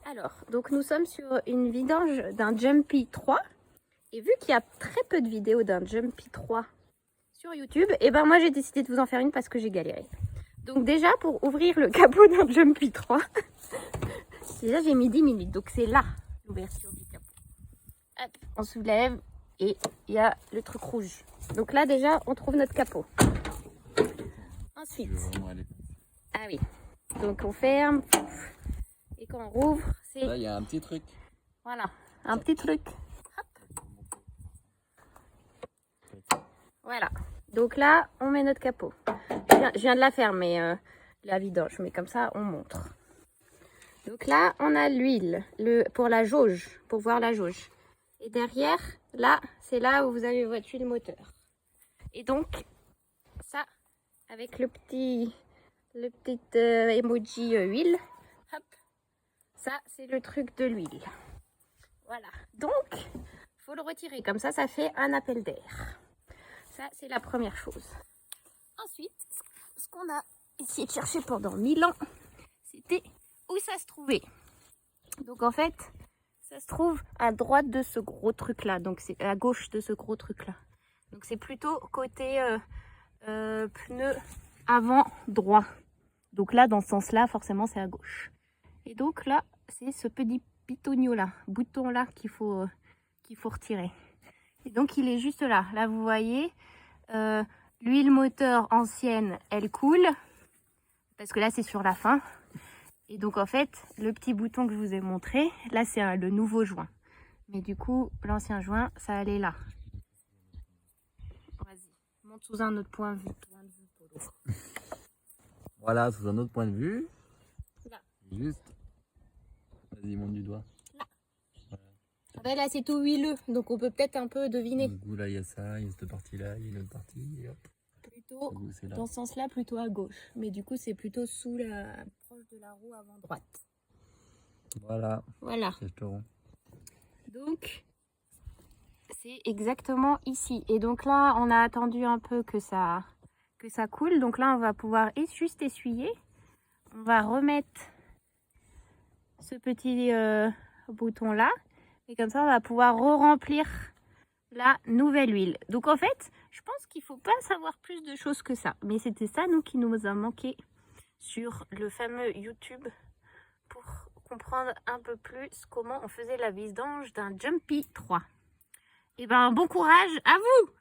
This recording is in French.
Alors, donc nous sommes sur une vidange d'un Jumpy 3. Et vu qu'il y a très peu de vidéos d'un Jumpy 3 sur YouTube, et ben moi j'ai décidé de vous en faire une parce que j'ai galéré. Donc déjà, pour ouvrir le capot d'un Jumpy 3, déjà j'ai mis 10 minutes. Donc c'est là l'ouverture du capot. Hop, on soulève et il y a le truc rouge. Donc là déjà, on trouve notre capot. Ensuite, ah oui, donc on ferme. Et quand on rouvre, c'est... Là, il y a un petit truc. Voilà, un petit truc. Hop. Voilà. Donc là, on met notre capot. Je viens de la faire, mais la vidange. Mais comme ça, on montre. Donc là, on a l'huile pour la jauge, pour voir la jauge. Et derrière, là, c'est là où vous avez votre huile moteur. Et donc, ça, avec le petit emoji huile, hop. Ça, c'est le truc de l'huile. Voilà. Donc, il faut le retirer. Comme ça fait un appel d'air. Ça, c'est la première chose. Ensuite, ce qu'on a essayé de chercher pendant 1000 ans, c'était où ça se trouvait. Donc, en fait, ça se trouve à droite de ce gros truc-là. Donc, c'est à gauche de ce gros truc-là. Donc, c'est plutôt côté pneu avant droit. Donc là, dans ce sens-là, forcément, c'est à gauche. Et donc là, c'est ce petit bouton là qu'il faut retirer. Et donc il est juste là. Là vous voyez, l'huile moteur ancienne, elle coule. Parce que là c'est sur la fin. Et donc en fait, le petit bouton que je vous ai montré, là c'est le nouveau joint. Mais du coup, l'ancien joint, ça allait là. Vas-y, monte sous un autre point de vue. Polo. Voilà, sous un autre point de vue. Là. Juste. Vas-y, monte du doigt. Là. Voilà. Là, c'est tout huileux, donc on peut peut-être un peu deviner. Du coup, là, il y a ça, il y a cette partie-là, il y a une autre partie. Et hop. Plutôt Du coup, c'est là. dans ce sens-là, plutôt à gauche. Mais du coup, c'est plutôt proche de la roue avant droite. Voilà. Voilà. C'est rond. Donc, c'est exactement ici. Et donc là, on a attendu un peu que ça coule. Donc là, on va pouvoir juste essuyer. On va remettre ce petit bouton là. Et comme ça, on va pouvoir re-remplir la nouvelle huile. Donc en fait, je pense qu'il ne faut pas savoir plus de choses que ça. Mais c'était ça, nous, qui nous a manqué sur le fameux YouTube pour comprendre un peu plus comment on faisait la vidange d'un Jumpy 3. Et ben, bon courage à vous!